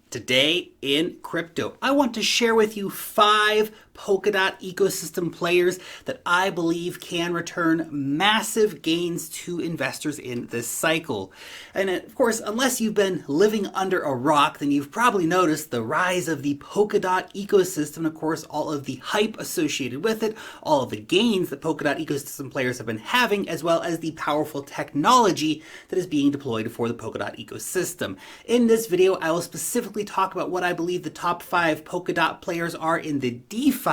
Today in crypto, I want to share with you 5 Polka Dot ecosystem players that I believe can return massive gains to investors in this cycle. And of course, unless you've been living under a rock, then you've probably noticed the rise of the Polka Dot ecosystem, and of course, all of the hype associated with it, all of the gains that Polka Dot ecosystem players have been having, as well as the powerful technology that is being deployed for the Polka Dot ecosystem. In this video, I will specifically talk about what I believe the top 5 Polka Dot players are in the DeFi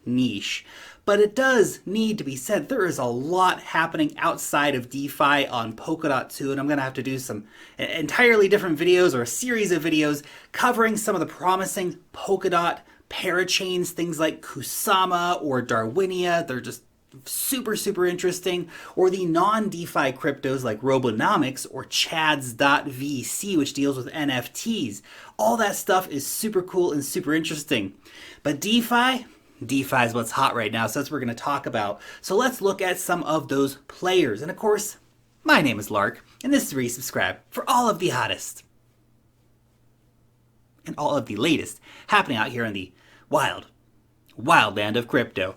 niche. But it does need to be said, there is a lot happening outside of DeFi on Polka Dot too, and I'm going to have to do some entirely different videos or a series of videos covering some of the promising Polka Dot parachains, things like Kusama or Darwinia. They're just super interesting, or the non-DeFi cryptos like Robonomics or Chads.vc, which deals with NFTs. All that stuff is super cool and super interesting. But DeFi is what's hot right now, so that's what we're going to talk about. So let's look at some of those players. And of course, my name is Lark, and this is where you subscribe for all of the hottest and all of the latest happening out here in the wild land of crypto.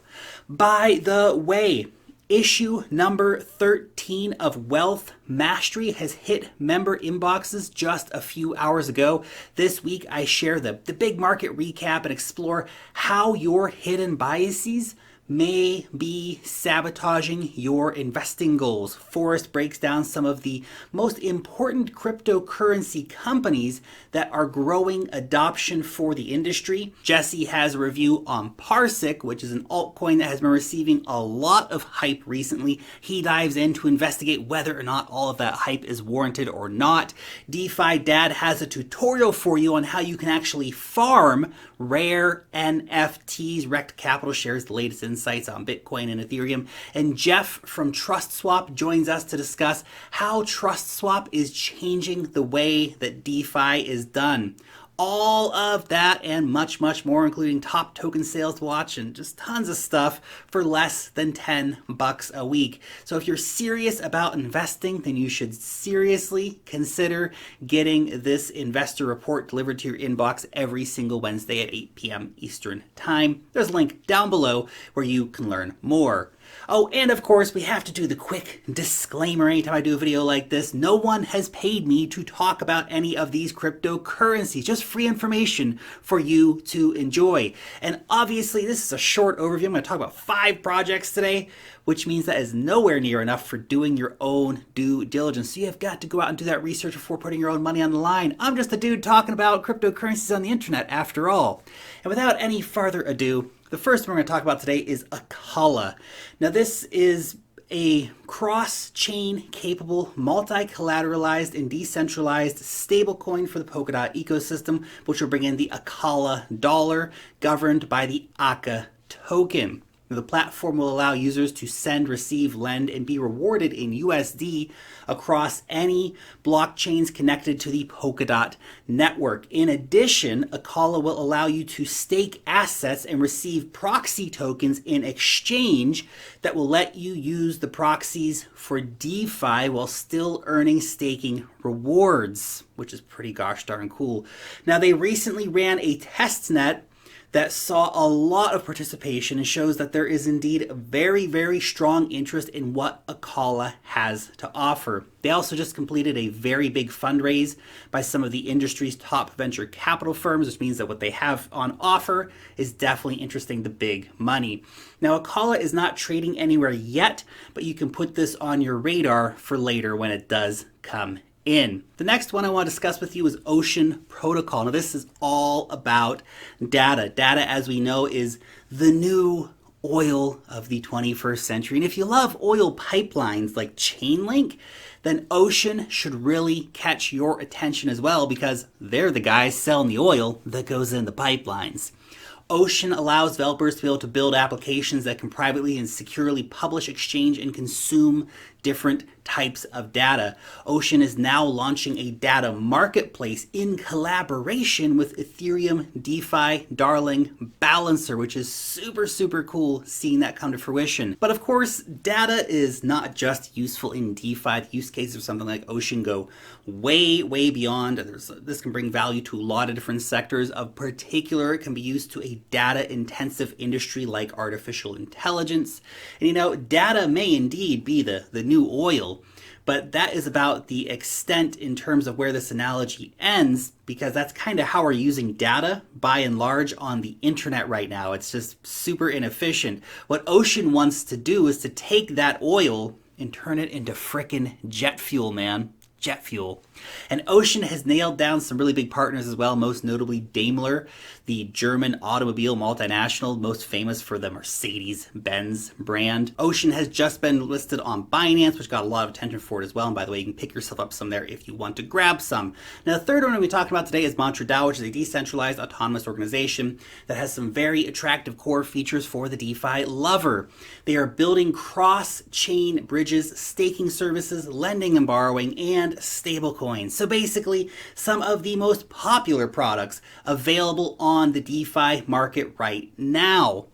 By the way, issue number 13 of Wealth Mastery has hit member inboxes just a few hours ago. This week I share the big market recap and explore how your hidden biases may be sabotaging your investing goals. Forrest breaks down some of the most important cryptocurrency companies that are growing adoption for the industry. Jesse has a review on Parsec, which is an altcoin that has been receiving a lot of hype recently. He dives in to investigate whether or not all of that hype is warranted or not. DeFi Dad has a tutorial for you on how you can actually farm rare NFTs. Rect Capital shares the latest insights on Bitcoin and Ethereum. And Jeff from TrustSwap joins us to discuss how TrustSwap is changing the way that DeFi is done. All of that and much more, including top token sales to watch and just tons of stuff for less than $10 a week. So if you're serious about investing, then you should seriously consider getting this investor report delivered to your inbox every single Wednesday at 8 p.m. Eastern Time. There's a link down below where you can learn more. Oh, and of course, we have to do the quick disclaimer anytime I do a video like this. No one has paid me to talk about any of these cryptocurrencies, just free information for you to enjoy. And obviously, this is a short overview. I'm going to talk about 5 projects today, which means that is nowhere near enough for doing your own due diligence. So you have got to go out and do that research before putting your own money on the line. I'm just a dude talking about cryptocurrencies on the internet after all. And without any further ado, the first one we're going to talk about today is Acala. Now this is a cross-chain capable, multi-collateralized and decentralized stablecoin for the Polka Dot ecosystem, which will bring in the Acala dollar governed by the ACA token. The platform will allow users to send, receive, lend, and be rewarded in USD across any blockchains connected to the Polka Dot network. In addition, Acala will allow you to stake assets and receive proxy tokens in exchange that will let you use the proxies for DeFi while still earning staking rewards, which is pretty gosh darn cool. Now, they recently ran a testnet that saw a lot of participation and shows that there is indeed very strong interest in what Acala has to offer. They also just completed a very big fundraise by some of the industry's top venture capital firms, which means that what they have on offer is definitely interesting to big money. Now, Acala is not trading anywhere yet, but you can put this on your radar for later when it does come in. The next one I want to discuss with you is Ocean Protocol. Now this is all about data. Data, as we know, is the new oil of the 21st century. And if you love oil pipelines like Chainlink, then Ocean should really catch your attention as well, because they're the guys selling the oil that goes in the pipelines. Ocean allows developers to be able to build applications that can privately and securely publish, exchange, and consume different types of data. Ocean is now launching a data marketplace in collaboration with Ethereum DeFi darling Balancer, which is super cool seeing that come to fruition. But of course, data is not just useful in DeFi. The use cases of something like Ocean go way beyond. This can bring value to a lot of different sectors. Of particular, it can be used to a data intensive industry like artificial intelligence. And you know, data may indeed be the new oil, but that is about the extent in terms of where this analogy ends, because that's kind of how we're using data by and large on the internet right now. It's just super inefficient. What Ocean wants to do is to take that oil and turn it into frickin' jet fuel, man. Jet fuel. And Ocean has nailed down some really big partners as well, most notably Daimler, the German automobile multinational, most famous for the Mercedes-Benz brand. Ocean has just been listed on Binance, which got a lot of attention for it as well. And by the way, you can pick yourself up some there if you want to grab some. Now, the third one we'll be talking about today is Mantra DAO, which is a decentralized autonomous organization that has some very attractive core features for the DeFi lover. They are building cross-chain bridges, staking services, lending and borrowing, and stablecoins. So basically, some of the most popular products available on the DeFi market right now.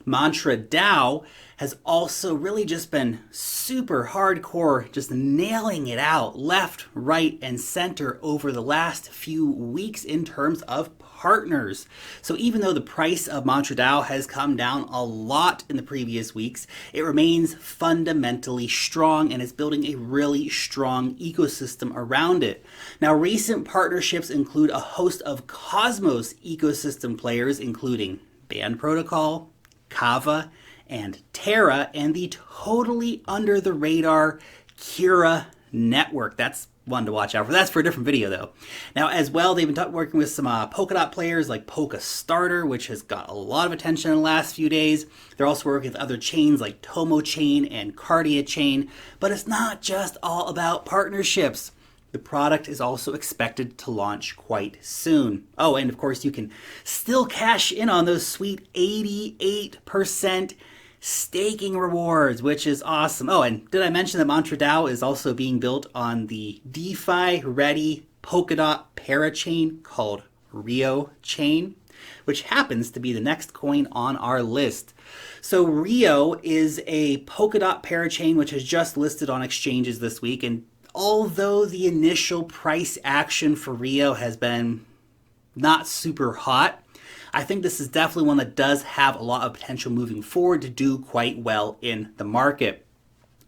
Mantra DAO has also really just been super hardcore, just nailing it out left, right, and center over the last few weeks in terms of partners. So even though the price of Mantra DAO has come down a lot in the previous weeks, it remains fundamentally strong and is building a really strong ecosystem around it. Now, recent partnerships include a host of Cosmos ecosystem players, including Band Protocol, Kava, and Terra, and the totally under the radar Kira network. That's one to watch out for. That's for a different video though. Now as well, they've been working with some Polka Dot players like Polka Starter, which has got a lot of attention in the last few days. They're also working with other chains like Tomo Chain and Cardia Chain. But it's not just all about partnerships. The product is also expected to launch quite soon. Oh, and of course you can still cash in on those sweet 88% staking rewards, which is awesome. Oh, and did I mention that Mantra DAO is also being built on the DeFi ready Polka Dot parachain called Rio Chain, which happens to be the next coin on our list. So Rio is a Polka Dot parachain which has just listed on exchanges this week, and although the initial price action for Rio has been not super hot, I think this is definitely one that does have a lot of potential moving forward to do quite well in the market.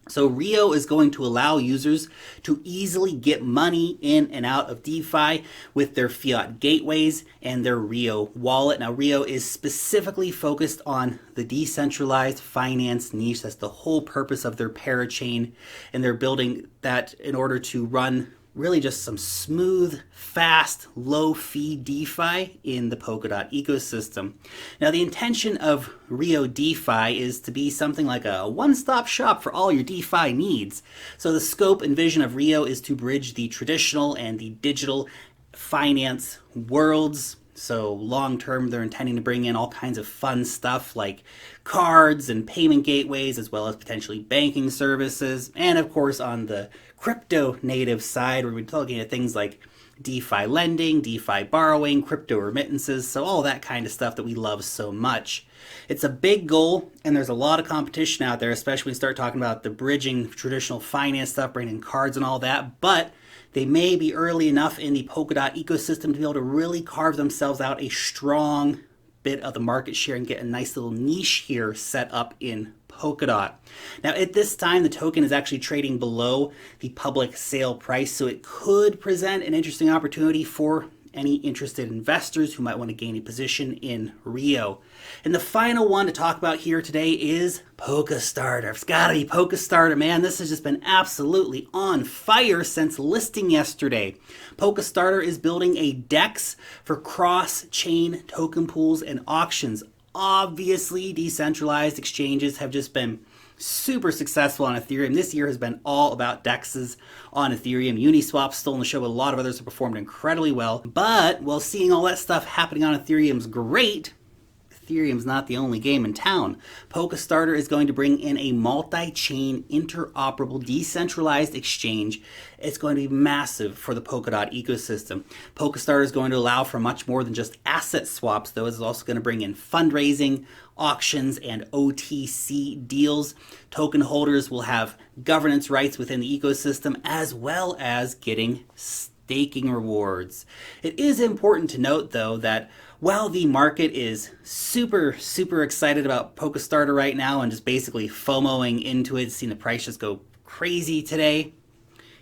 So Rio is going to allow users to easily get money in and out of DeFi with their fiat gateways and their Rio wallet. Now Rio is specifically focused on the decentralized finance niche. That's the whole purpose of their parachain, and they're building that in order to run really just some smooth, fast, low-fee DeFi in the Polka Dot ecosystem. Now, the intention of Rio DeFi is to be something like a one-stop shop for all your DeFi needs. So the scope and vision of Rio is to bridge the traditional and the digital finance worlds. So long-term, they're intending to bring in all kinds of fun stuff like cards and payment gateways, as well as potentially banking services. And of course, on the crypto native side, we're looking at things like DeFi lending, DeFi borrowing, crypto remittances, so all that kind of stuff that we love so much. It's a big goal, and there's a lot of competition out there, especially when you start talking about the bridging traditional finance stuff, bringing cards and all that, but they may be early enough in the Polka Dot ecosystem to be able to really carve themselves out a strong bit of the market share and get a nice little niche here set up in Polka Dot. Now at this time, the token is actually trading below the public sale price, so it could present an interesting opportunity for any interested investors who might want to gain a position in Rio. And the final one to talk about here today is Polka Starter. It's gotta be Polka Starter, man. This has just been absolutely on fire since listing yesterday. Polka Starter is building a DEX for cross-chain token pools and auctions. Obviously, decentralized exchanges have just been super successful on Ethereum. This year has been all about DEXs on Ethereum. Uniswap's still in the show, but a lot of others have performed incredibly well. But while seeing all that stuff happening on Ethereum's great, Ethereum's not the only game in town. Polkastarter is going to bring in a multi-chain, interoperable, decentralized exchange. It's going to be massive for the Polkadot ecosystem. Polkastarter is going to allow for much more than just asset swaps, though. It's also going to bring in fundraising, auctions, and OTC deals. Token holders will have governance rights within the ecosystem, as well as getting staking rewards. It is important to note, though, that while the market is super excited about Polkastarter right now and just basically FOMOing into it, seeing the price just go crazy today,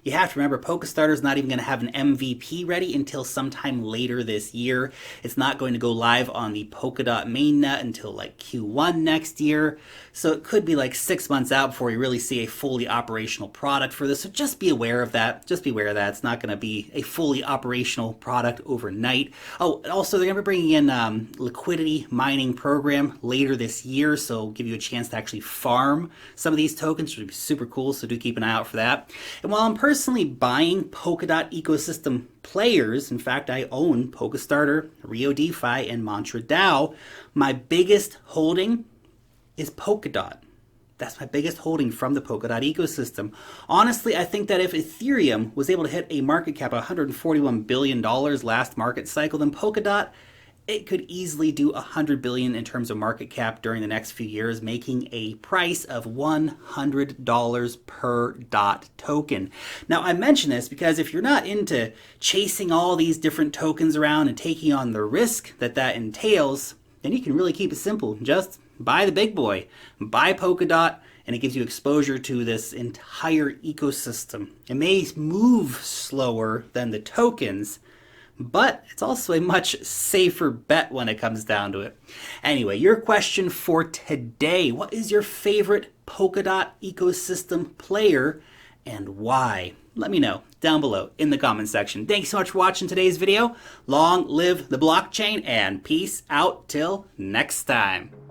you have to remember Polkastarter is not even going to have an MVP ready until sometime later this year. It's not going to go live on the Polkadot mainnet until like Q1 next year. So it could be like 6 months out before you really see a fully operational product for this. So just be aware of that. Just be aware of that. It's not going to be a fully operational product overnight. Oh, also they're going to be bringing in liquidity mining program later this year. So give you a chance to actually farm some of these tokens, which would be super cool. So do keep an eye out for that. And while I'm personally buying Polkadot ecosystem players, in fact, I own Polkastarter, Rio DeFi, and Mantra DAO, my biggest holding is Polkadot. That's my biggest holding from the Polkadot ecosystem. Honestly, I think that if Ethereum was able to hit a market cap of $141 billion last market cycle, then Polkadot, it could easily do $100 billion in terms of market cap during the next few years, making a price of $100 per DOT token. Now, I mention this because if you're not into chasing all these different tokens around and taking on the risk that that entails, then you can really keep it simple. Just buy the big boy, buy Polkadot, and it gives you exposure to this entire ecosystem. It may move slower than the tokens, but it's also a much safer bet when it comes down to it. Anyway, your question for today: what is your favorite Polkadot ecosystem player and why? Let me know down below in the comment section. Thanks so much for watching today's video. Long live the blockchain, and peace out till next time.